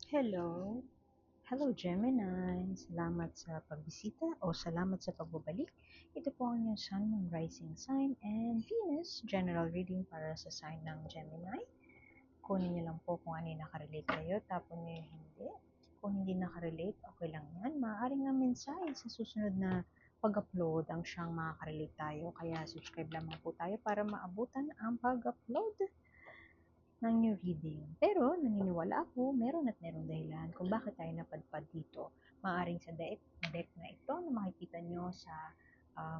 Hello. Hello, Gemini. Salamat sa pagbisita o salamat sa pagbabalik. Ito po ang inyong Sun, Moon, Rising Sign, and Venus General Reading para sa sign ng Gemini. Kunin niyo lang po kung ano yung nakarelate kayo, tapon niyo yung hindi. Kung hindi nakarelate, okay lang yan. Maaaring nga mensahe sa susunod na pag-upload ang siyang makakarelate tayo. Kaya subscribe lamang po tayo para maabutan ang pag-upload ng new reading. Pero naniniwala ako, meron at merong dahilan kung bakit tayo napadpad dito. Maaring sa deck na ito na makikita nyo sa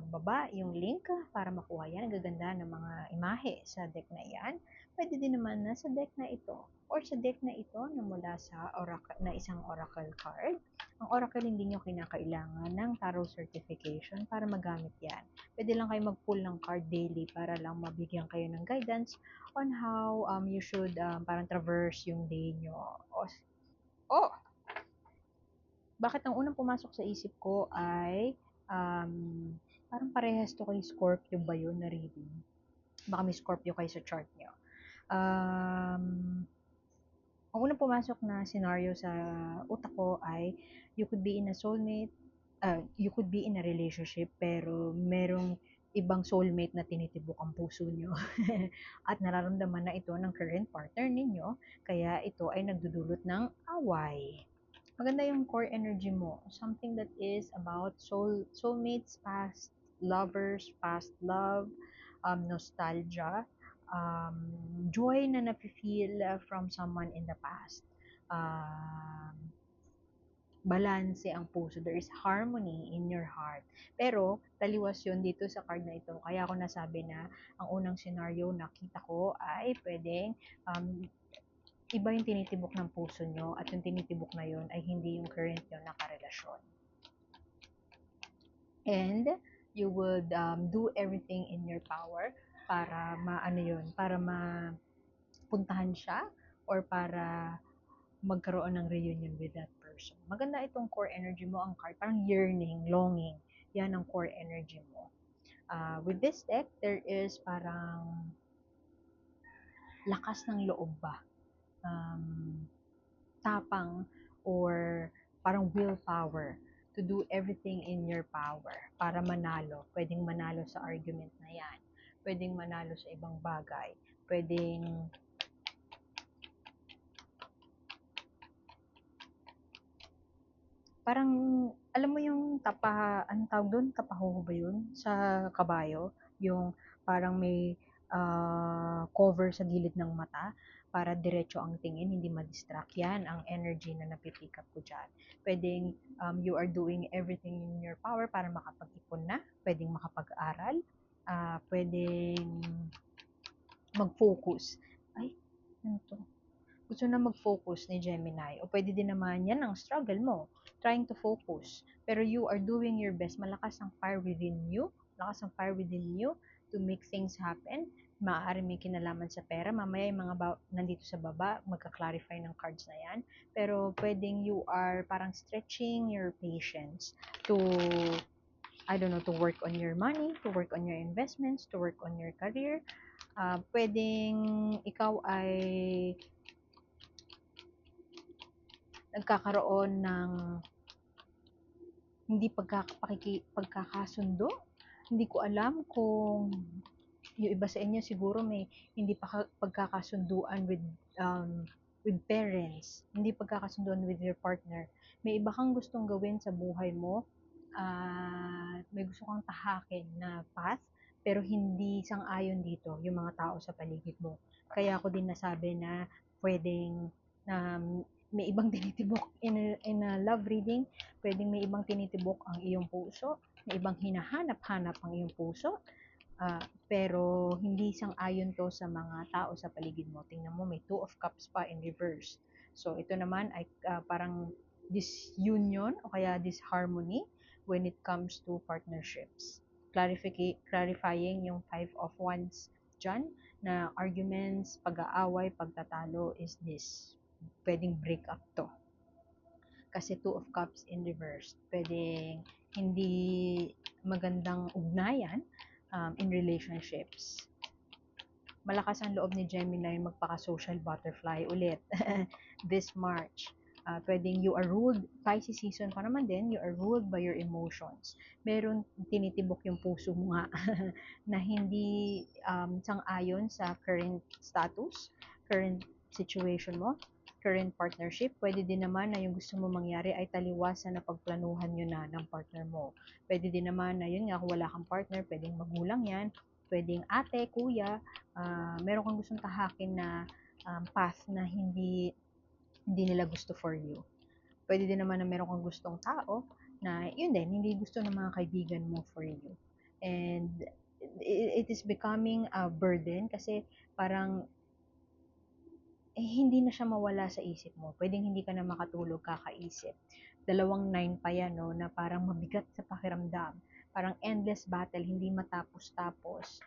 baba yung link para makuha yan. Ang gaganda ng mga imahe sa deck na yan. Pwede din naman na sa deck na ito or sa deck na ito na mula sa oracle, na isang oracle card. Ang oracle hindi nyo kinakailangan ng tarot certification para magamit yan. Pwede lang kayo mag-pull ng card daily para lang mabigyan kayo ng guidance on how you should parang traverse yung day nyo. Oh, bakit ang unang pumasok sa isip ko ay parang parehas to kay Scorpio ba yun na reading? Baka may Scorpio kayo sa chart nyo. Um, ang unang pumasok na scenario sa utak ko ay you could be in a soulmate, you could be in a relationship pero merong ibang soulmate na tinitibok ang puso nyo at nararamdaman na ito ng current partner ninyo kaya ito ay nagdudulot ng away. Maganda yung core energy mo, something that is about soulmates, past lovers, past love, nostalgia, um, joy na nafe-feel from someone in the past. Um, Balanse ang puso. There is harmony in your heart. Pero, taliwas yun dito sa card na ito. Kaya ako nasabi na ang unang scenario nakita ko ay pwedeng iba yung tinitibok ng puso nyo at yung tinitibok na yun ay hindi yung current nyo na karelasyon. And you would do everything in your power para maano yun, para mapuntahan siya or para magkaroon ng reunion with that person. Maganda itong core energy mo, ang card, parang yearning, longing. Yan ang core energy mo. With this deck, there is parang lakas ng loob ba? Um, Tapang or parang willpower to do everything in your power para manalo. Pwedeng manalo sa argument na yan. Pwedeng manalo sa ibang bagay. Pwedeng parang, alam mo yung anong tawag doon? Tapahuho ba yun? Sa kabayo? Yung parang may cover sa gilid ng mata para diretso ang tingin, hindi ma-distract. Yan ang energy na napipick up ko dyan. Pwedeng you are doing everything in your power para makapag-ipon na. Pwedeng makapag-aral. Pwedeng mag-focus. Ay, ano to? Gusto na mag-focus ni Gemini. O pwede din naman yan ang struggle mo, trying to focus. Pero you are doing your best. Malakas ang fire within you. Malakas ang fire within you to make things happen. Maaari may kinalaman sa pera. Mamaya yung mga nandito sa baba, magka-clarify ng cards na yan. Pero pwedeng you are parang stretching your patience to, I don't know, to work on your money, to work on your investments, to work on your career. Pwedeng ikaw ay nagkakaroon ng hindi pagkakasundo. Hindi ko alam kung yung iba sa inyo siguro may hindi pagkakasunduan with parents, hindi pagkakasunduan with your partner. May iba kang gustong gawin sa buhay mo, may gusto kang tahakin na path, pero hindi sang-ayon dito yung mga tao sa paligid mo. Kaya ako din nasabi na pwedeng may ibang tinitibok in a love reading, pwedeng may ibang tinitibok ang iyong puso, may ibang hinahanap-hanap ang iyong puso, pero hindi sang-ayon to sa mga tao sa paligid mo. Tingnan mo, may Two of Cups pa in reverse. So, ito naman ay parang disunion o kaya disharmony when it comes to partnerships. Clarifying yung Five of Wands dyan, na arguments, pag-aaway, pagtatalo is this. Pwedeng break up to. Kasi Two of Cups in reverse. Pwedeng hindi magandang ugnayan in relationships. Malakas ang loob ni Gemini magpaka-social butterfly ulit this March. Pwedeng you are ruled, Pisces season pa naman din, you are ruled by your emotions. Meron tinitibok yung puso mo nga na hindi sang-ayon sa current status, current situation mo, current partnership. Pwede din naman na yung gusto mo mangyari ay taliwasan na pagplanuhan nyo na ng partner mo. Pwede din naman na yun nga, kung wala kang partner, pwedeng magulang yan, pwedeng ate, kuya, meron kang gustong tahakin na path na hindi nila gusto for you. Pwede din naman na meron kang gustong tao na yun din, hindi gusto ng mga kaibigan mo for you. And it is becoming a burden kasi parang hindi na siya mawala sa isip mo. Pwedeng hindi ka na makatulog kakaisip. 2 9 pa yan, no, na parang mabigat sa pakiramdam. Parang endless battle, hindi matapos-tapos.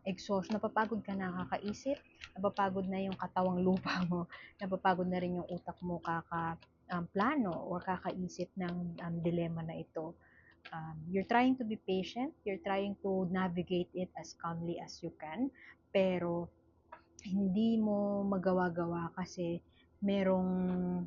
Exhaust, napapagod ka na kakaisip, napapagod na yung katawang lupa mo, napapagod na rin yung utak mo plano or kakaisip ng dilemma na ito. You're trying to be patient, you're trying to navigate it as calmly as you can, pero hindi mo magawa-gawa kasi merong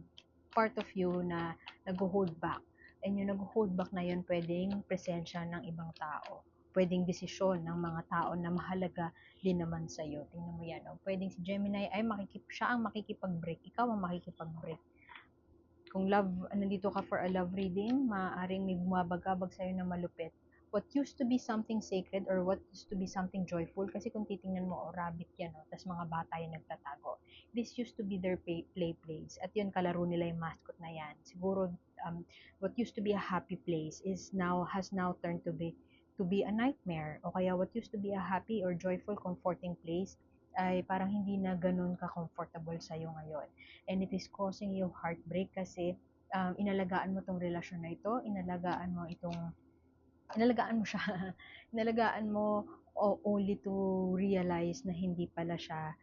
part of you na nag-hold back. And yung nag-hold back na yun, pwedeng presensya ng ibang tao. Pwedeng desisyon ng mga tao na mahalaga din naman sa'yo. Tingnan mo yan. O, pwedeng si Gemini ay siya ang makikipag-break. Ikaw ang makikipag-break. Kung nandito ka for a love reading, maaaring may bumabagabag sa'yo na malupit. What used to be something sacred or what used to be something joyful, kasi kung titingnan mo, rabbit yan, tas mga bata yung nagtatago. This used to be their play place. At yun, kalaro nila yung mascot na yan. Siguro, what used to be a happy place has now turned to be a nightmare. O kaya what used to be a happy or joyful, comforting place ay parang hindi na ganun ka-comfortable sa'yo ngayon. And it is causing you heartbreak kasi inalagaan mo tong relasyon na ito, inalagaan mo siya, inalagaan mo only to realize na hindi pala siya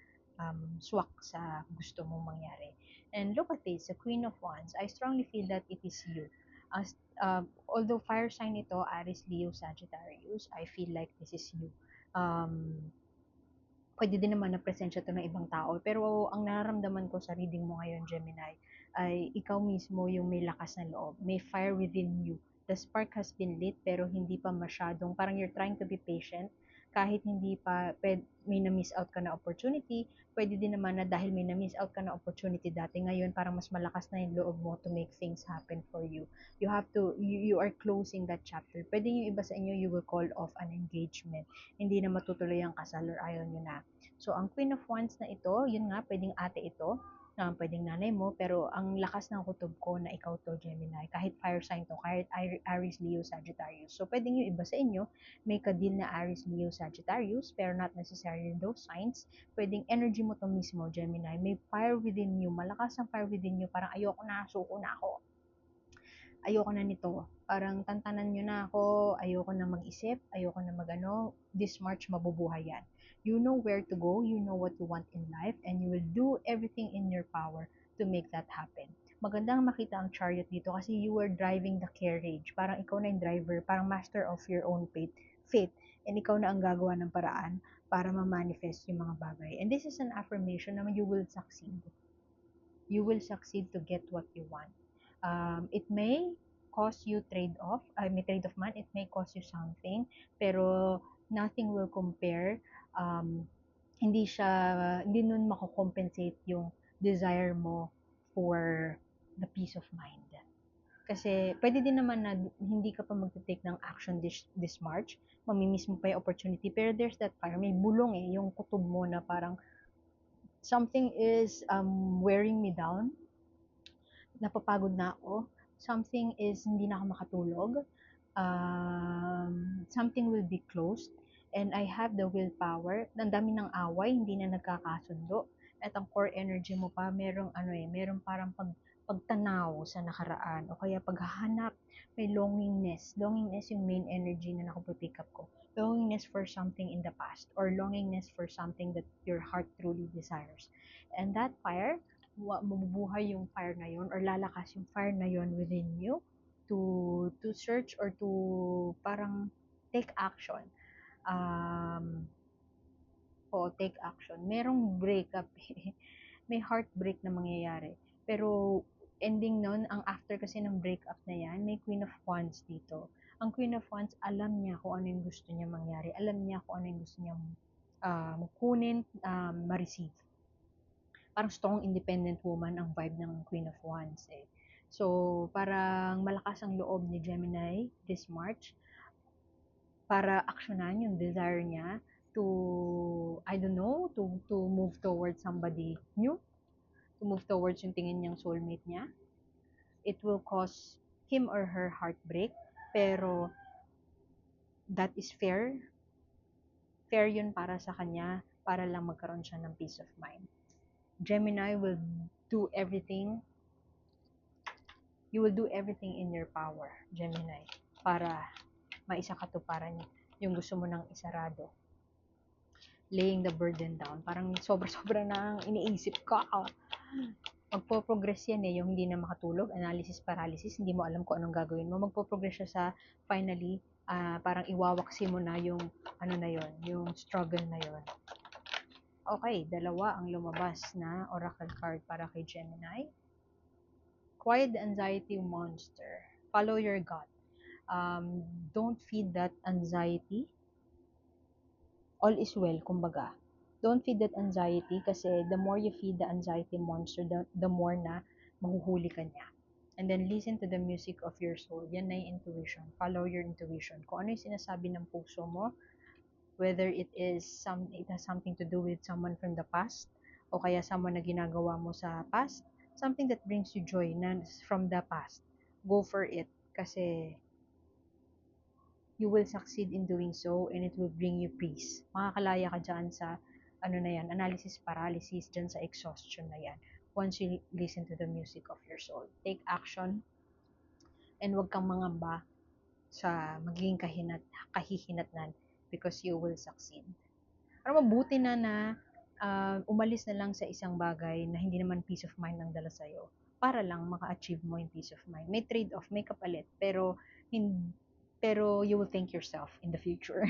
swak sa gusto mong mangyari. And look at this, the Queen of Wands, I strongly feel that it is you. As, although fire sign ito, Aries, Leo, Sagittarius, I feel like this is you. Pwede din naman na presensya to ng ibang tao. Pero ang nararamdaman ko sa reading mo ngayon, Gemini, ay ikaw mismo yung may lakas na loob. May fire within you. The spark has been lit pero hindi pa masyadong, parang you're trying to be patient kahit hindi pa may na-miss out ka na opportunity. Pwede din naman na dahil may na-miss out ka na opportunity dati, ngayon parang mas malakas na yung loob mo to make things happen for you. You are closing that chapter. Pwede yung iba sa inyo, you will call off an engagement. Hindi na matutuloy ang kasal or ayaw nyo na. So, ang Queen of Wands na ito, yun nga, pwedeng ate ito, pwedeng nanay mo, pero ang lakas ng kutob ko na ikaw to, Gemini, kahit fire sign to, kahit Aries, Leo, Sagittarius. So, pwedeng yung iba sa inyo, may kadil na Aries, Leo, Sagittarius, pero not necessarily those signs. Pwedeng energy mo to mismo, Gemini. May fire within you, malakas ang fire within you, parang ayoko na, suko na ako. Ayoko na nito. Parang tantanan nyo na ako, ayoko na mag-isip, ayoko na this March mabubuhay yan. You know where to go, you know what you want in life, and you will do everything in your power to make that happen. Magandang makita ang chariot dito kasi you were driving the carriage. Parang ikaw na yung driver, parang master of your own fate, and ikaw na ang gagawa ng paraan para ma-manifest yung mga bagay. And this is an affirmation na you will succeed. You will succeed to get what you want. It may cause you trade-off, may trade-off man, it may cost you something, pero nothing will compare. Hindi nun mako-compensate yung desire mo for the peace of mind. Kasi pwede din naman na hindi ka pa magte-take ng action this March, mamimiss mo pa yung opportunity, pero there's that fire, may bulong yung kutob mo na parang something is wearing me down, napapagod na ako, something is hindi na ako makatulog, something will be closed, and I have the willpower, ang dami ng away, hindi na nagkakasundo, at ang core energy mo pa, merong parang pagtanaw sa nakaraan, o kaya paghahanap, may longingness yung main energy na nakupipick up ko, longingness for something in the past, or longingness for something that your heart truly desires, and that fire, mabubuhay yung fire na yun or lalakas yung fire na yun within you to search or to parang take action. Take action. Merong breakup, may heartbreak na mangyayari. Pero ending nun, ang after kasi ng breakup na yan, may Queen of Wands dito. Ang Queen of Wands, alam niya kung ano yung gusto niya mangyari. Alam niya kung ano yung gusto niya kunin, ma-receive. Parang strong independent woman ang vibe ng Queen of Wands eh. So, parang malakas ang loob ni Gemini this March para aksyonan yung desire niya to, I don't know, to move towards somebody new, to move towards yung tingin niyang soulmate niya. It will cause him or her heartbreak, pero that is fair. Fair yun para sa kanya, para lang magkaroon siya ng peace of mind. Gemini will do everything, you will do everything in your power, Gemini, para maisakatuparan yung gusto mo ng isarado. Laying the burden down. Parang sobra-sobra na ang iniisip ka. Magpo-progress yan eh, yung hindi na makatulog, analysis paralysis, hindi mo alam kung anong gagawin mo. Magpo-progress siya sa finally, parang iwawaksi mo na yung ano na yon, yung struggle na yon. Okay, dalawa ang lumabas na oracle card para kay Gemini. Quiet the anxiety monster. Follow your gut. Don't feed that anxiety. All is well, kumbaga. Don't feed that anxiety kasi the more you feed the anxiety monster, the more na mahuhuli ka niya. And then listen to the music of your soul. Yan na yung intuition. Follow your intuition. Kung ano yung sinasabi ng puso mo, whether it has something to do with someone from the past, o kaya someone na ginagawa mo sa past, something that brings you joy na from the past. Go for it. Kasi you will succeed in doing so and it will bring you peace. Makakalaya ka dyan sa ano na yan, analysis paralysis, dyan sa exhaustion na yan. Once you listen to the music of your soul. Take action and huwag kang mangamba sa magiging kahihinatnan because you will succeed. Pero mabuti na umalis na lang sa isang bagay na hindi naman peace of mind ang dala sa'yo para lang maka-achieve mo yung peace of mind. May trade-off, may kapalit, pero you will thank yourself in the future.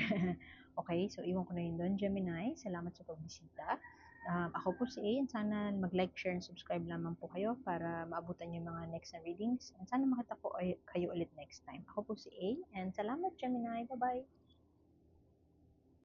Okay, so iwan ko na yun doon, Gemini. Salamat sa pagbisita. Ako po si A, and sana mag-like, share, and subscribe lamang po kayo para maabutan yung mga next na readings. And sana makita po kayo ulit next time. Ako po si A, and salamat, Gemini. Bye-bye!